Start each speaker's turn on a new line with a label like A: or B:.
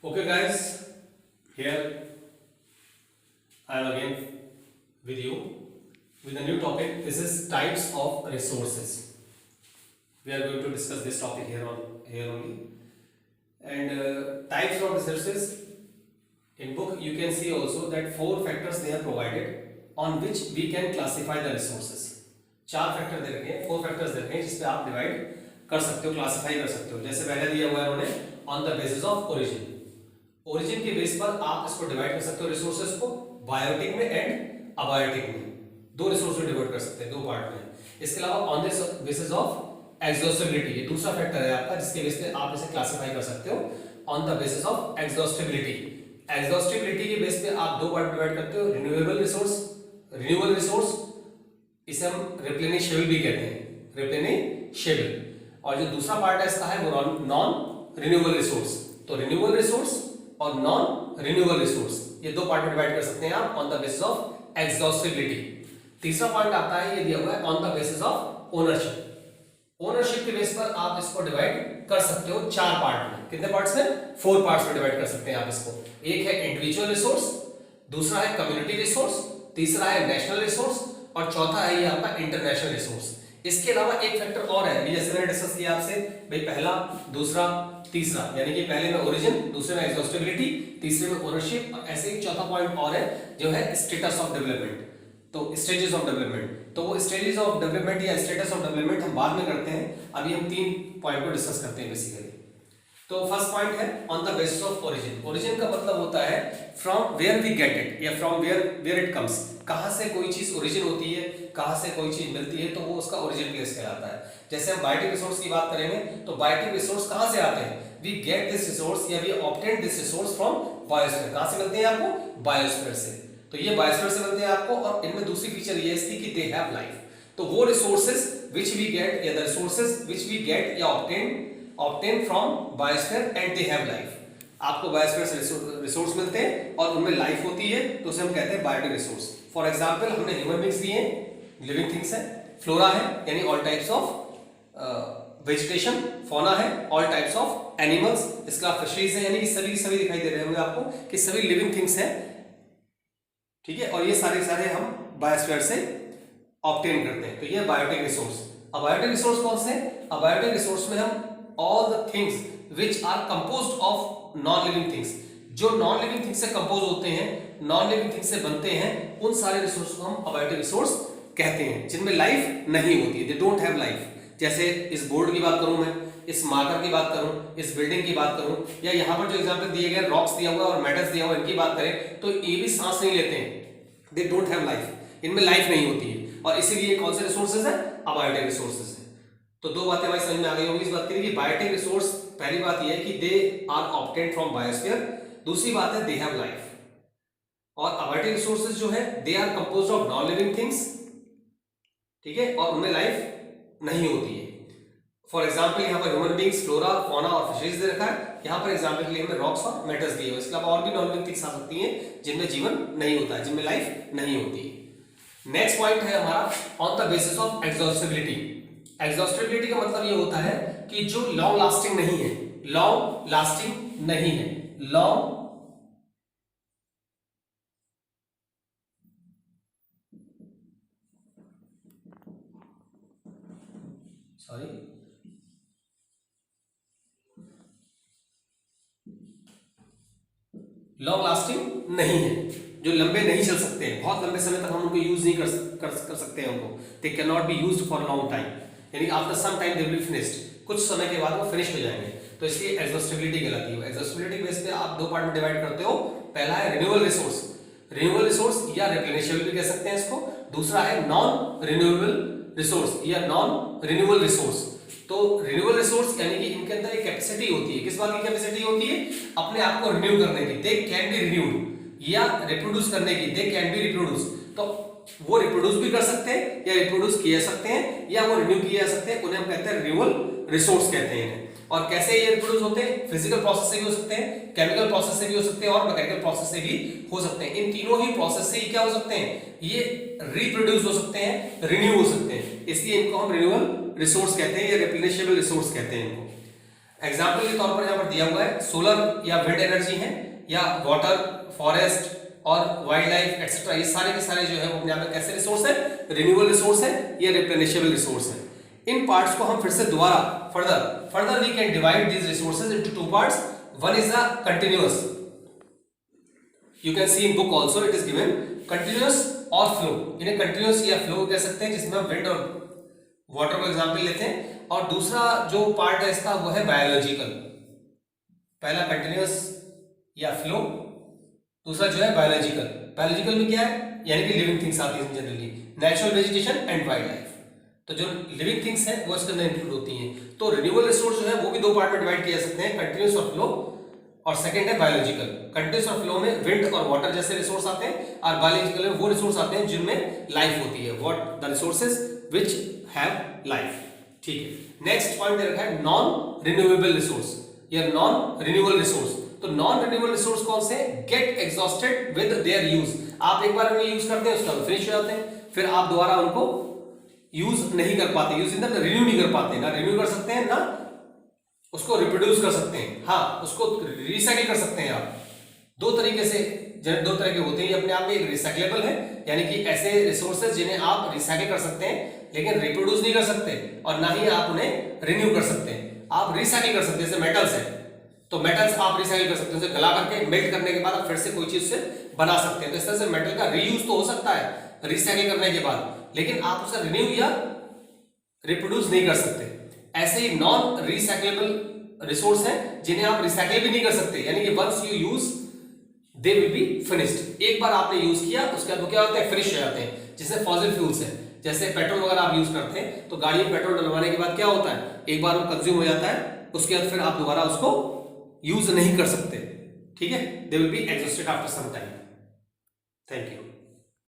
A: Okay guys, here I am again with you with a new topic. This is types of resources. We are going to discuss this topic here only. And types of resources, in book you can see also that 4 factors they have provided on which we can classify the resources. 4 factor दे रखे हैं, 4 factors दे रखे हैं जिसपे आप divide कर सकते हो, classify कर सकते हो. जैसे पहले दिया हुआ है उन्होंने on the basis of origin. Origin के बेस पर आप इसको डिवाइड कर सकते हो रिसोर्सेज को बायोटिक में एंड अबायोटिक में. 2 रिसोर्स में डिवाइड कर सकते हैं, 2 पार्ट में. इसके अलावा on the basis of exhaustibility, ये दूसरा फैक्टर है आपका जिसके बेस पे आप इसे क्लासिफाई कर सकते हो on the basis of exhaustibility. Exhaustibility के बेस पे आप 2 पार्ट डिवाइड करते हो, रिन्यूएबल रिसोर्स, इसे हम रिप्लेनिशेबल भी कहते हैं, रिप्लेनिशेबल. और जो दूसरा पार्ट है इसका है वो नॉन रिन्यूएबल रिसोर्स. तो रिन्यूएबल रिसोर्स और नॉन रिन्यूएबल रिसोर्स, ये 2 पार्ट में डिवाइड कर सकते हैं आप on the basis of exhaustibility. तीसरा पार्ट आता है, ये दिया हुआ है on the basis of ownership. Ownership के बेस पर आप इसको डिवाइड कर सकते हो 4 पार्ट में. कितने पार्ट्स में? 4 पार्ट्स में डिवाइड कर सकते हैं आप इसको. एक है इंडिविजुअल रिसोर्स, दूसरा है कम्युनिटी रिसोर्स, तीसरा है नेशनल रिसोर्स और चौथा है ये आपका इंटरनेशनल रिसोर्स. इसके अलावा एक फैक्टर और है, जैसे मैंने डिस्कस किया आपसे भाई, पहला, दूसरा, तीसरा, यानी कि पहले में ओरिजिन, दूसरे में एग्जॉस्टिबिलिटी, तीसरे में ओनरशिप, और ऐसे ही चौथा पॉइंट और है जो है स्टेटस ऑफ डेवलपमेंट. तो स्टेजेस ऑफ डेवलपमेंट, तो वो स्टेजेस ऑफ डेवलपमेंट या स्टेटस ऑफ डेवलपमेंट हम बाद में करते हैं. अभी हम 3 पॉइंट को डिस्कस करते हैं बेसिकली. तो फर्स्ट पॉइंट है on the basis of origin. Origin का मतलब होता है from where we get it या फ्रॉम वेयर इट कम्स. कहां से कोई चीज ओरिजिन होती है, कहां से कोई चीज मिलती है, तो वो उसका ओरिजिन प्लेस कहलाता है. जैसे हम बायोटिक रिसोर्स की बात करेंगे तो बायोटिक रिसोर्स कहां से आते हैं? वी गेट दिस रिसोर्स या we obtain this resource from biosphere. कहां से मिलते हैं आपको? बायोस्फीयर से. तो ये बायोस्फीयर से मिलते हैं आपको. और इनमें दूसरी फीचर ये है कि दे हैव लाइफ. तो वो रिसोर्सेज व्हिच वी गेट या the resources which we get या obtain from biosphere and they have life. आपको बायोस्फीयर से रिसोर्स मिलते हैं और उनमें लाइफ होती है, तो उसे हम कहते हैं बायोटिक रिसोर्स. फॉर एग्जांपल हमने ह्यूमन बीइंग्स लिए हैं, लिविंग थिंग्स है, फ्लोरा है यानी all types of vegetation, fauna है ऑल टाइप्स ऑफ एनिमल्स, इसके अलावा फिशरीज है यानी कि सभी दिखाई दे रहे होंगे आपको कि सभी लिविंग थिंग्स हैं. ठीक है, और ये सारे हम बायोस्फीयर से ऑब्टेन करते हैं. तो ये बायोटिक रिसोर्स. अब बायोटिक रिसोर्स कौन से? अब बायोटिक रिसोर्स में हम all the things which are composed of non living things, जो नॉन लिविंग थिंग्स से कंपोज होते हैं, नॉन लिविंग थिंग्स से बनते हैं, उन सारे रिसोर्स को हम अबायोटिक रिसोर्स कहते हैं जिनमें लाइफ नहीं होती है, दे डोंट हैव लाइफ. जैसे इस बोर्ड की बात करूं मैं, इस मार्कर की बात करूं, इस बिल्डिंग की बात करूं, या यहाँ पर जो एग्जांपल दिए गए रॉक्स दिया हुआ और मेटल्स दिया हुआ, इनकी बात करें तो ये भी सांस नहीं लेते हैं, दे डोंट हैव लाइफ, इनमें लाइफ नहीं होती है. और इसीलिए कौन से रिसोर्सेज है? अबायोटिक रिसोर्सेज है. तो 2 बातें हमारी समझ में आ गई होंगी इस बात के लिए कि बायोटिक रिसोर्स, पहली बात यह है कि they are obtained from biosphere, दूसरी बात है दे हैव लाइफ. और अबायोटिक रिसोर्सेज जो है they are composed of non living things, ठीक है, और उनमें लाइफ नहीं होती है. फॉर एग्जांपल यहाँ पर ह्यूमन बीइंग्स, फ्लोरा, फौना और फिशरीज दे रखा है. यहाँ पर एग्जांपल के लिए हमें रॉक्स और मेटल्स दिए हुए. इसके अलावा और भी नॉन लिविंग थिंग्स आ सकती हैं जिनमें जीवन नहीं होता है, जिनमें लाइफ नहीं होती है. नेक्स्ट पॉइंट है हमारा on the basis of exhaustibility. Exhaustibility का मतलब ये होता है कि जो लॉन्ग लास्टिंग नहीं है, लॉन्ग लास्टिंग नहीं है, लॉन्ग लॉन्ग लास्टिंग नहीं है, जो लंबे नहीं चल सकते हैं, बहुत लंबे समय तक हम उनको यूज नहीं कर सकते हैं उनको. They can not be used for long time, यानी after some time they will be finished, कुछ समय के बाद वो फिनिश हो जाएंगे. तो इसलिए एग्जॉस्टिबिलिटी कहलाती है. एग्जॉस्टिबिलिटी के बेस पे आप 2 पार्ट में डिवाइड करते हो. पहला है रिन्यूएबल रिसोर्स, रिन्यूएबल रिसोर्स या रिप्लेनिशेबल भी कह सकते हैं इसको. दूसरा है नॉन रिन्यूएबल रिसोर्स या नॉन रिन्यूएबल रिसोर्स. तो रिन्यूएबल रिसोर्स यानी कि इनके अंदर एक कैपेसिटी होती है. किस बात की कैपेसिटी होती है? अपने आप को रिन्यू करने की. दे कैन बी रिन्यूड, या रिप्रोड्यूस करने की. दे कैन बी रिप्रोड्यूस, तो वो रिप्रोड्यूस भी कर सकते हैं या रिप्रोड्यूस किए जा सकते हैं या वो रिन्यू किए जा सकते हैं. उन्हें हम कहते हैं रिन्यूएबल रिसोर्स कहते हैं. और कैसे ये रिप्रोड्यूस होते हैं? फिजिकल प्रोसेस से भी हो सकते हैं, केमिकल प्रोसेस से भी हो सकते हैं और मैकेनिकल प्रोसेस से भी हो सकते हैं. इन तीनों ही प्रोसेस से क्या हो सकते हैं? ये रिप्रोड्यूस हो सकते हैं, रिन्यू हो सकते हैं. इसलिए इनको हम रिन्यूएबल रिसोर्स कहते हैं या रिप्लेनिशेबल रिसोर्स कहते हैं इनको. एग्जाम्पल के तौर पर यहाँ पर दिया हुआ है सोलर या विंड एनर्जी है, या वाटर, फॉरेस्ट और वाइल्ड लाइफ एक्सेट्रा, ये सारे के सारे जो है वो अपने आप में कैसे रिसोर्स है, रिन्यूएबल रिसोर्स है या रिप्लेनिशेबल रिसोर्स है। इन पार्ट्स को हम फिर से दोबारा further we can divide these resources into two parts. One is the continuous, you can see in book also it is given continuous और फ्लो। इन्हें कंटिन्यूअस या फ्लो कह सकते हैं, जिसमें हम विंड और वाटर को एग्जांपल लेते हैं। और दूसरा जो पार्ट है इसका वो है बायोलॉजिकल। पहला कंटिन्यूअस या फ्लो, दूसरा जो है बायोलॉजिकल। बायोलॉजिकल में क्या है, यानी कि लिविंग थिंग्स आती हैं generally, natural vegetation and wild life. तो जो लिविंग थिंग्स हैं वो इसके अंदर इंक्लूड होती हैं। तो रिन्यूएबल रिसोर्स जो है वो भी दो पार्ट में डिवाइड किए जा सकते हैं, कंटिन्यूअस और फ्लो, और सेकंड है बायोलॉजिकल। कंटिन्यूअस और फ्लो में विंड और वाटर जैसे रिसोर्स आते हैं, और बायोलॉजिकल में वो रिसोर्स आते हैं जिनमें लाइफ होती है, what the resources which have life. ठीक है, नेक्स्ट पॉइंट दे रखा है नॉन रिन्यूएबल रिसोर्स या नॉन रिन्यूएबल रिसोर्स। तो नॉन रिन्यूएबल रिसोर्स कौन से, get exhausted with their use. आप एक बार उन्हें यूज करते हैं, उसका फिनिश हो जाते हैं, फिर आप दोबारा उनको यूज नहीं कर पाते, यूज इन द रिन्यू नहीं कर पाते, ना रिन्यू कर सकते हैं ना उसको रिप्रोड्यूस कर सकते हैं। हाँ, उसको रिसाइकिल कर सकते हैं आप। दो तरीके से, दो तरह के होते हैं ये अपने आप में। एक रिसाइक्लेबल है, यानी कि ऐसे रिसोर्सेज जिन्हें आप रिसाइकिल कर सकते हैं लेकिन रिप्रोड्यूस नहीं कर सकते, और ना ही आप उन्हें रिन्यू कर सकते हैं। आप रिसाइकिल कर सकते हैं, जैसे मेटल्स है, तो मेटल्स आप रिसाइकिल कर सकते हैं, उसे गला करके मेल्ट करने के बाद आप फिर से कोई चीज से बना सकते हैं। तो इस तरह से मेटल का रीयूज तो हो सकता है रिसाइकिल करने के बाद, लेकिन आप उसे रिन्यू या रिप्रोड्यूस नहीं कर सकते। ऐसे ही नॉन रिसाइक्लेबल रिसोर्स हैं जिन्हें आप रिसाइकिल भी नहीं कर सकते, यानी कि once you use they will be finished. एक बार आपने यूज किया उसके बाद वो क्या होते हैं, फिनिश हो जाते हैं। जैसे फॉसिल फ्यूल्स है, जैसे पेट्रोल वगैरह आप यूज करते हैं, तो गाड़ी में पेट्रोल डलवाने के बाद क्या होता है, एक बार वो कंज्यूम हो जाता है, उसके बाद फिर आप दोबारा उसको यूज नहीं कर सकते। ठीक है, they will be exhausted after some time. Thank you.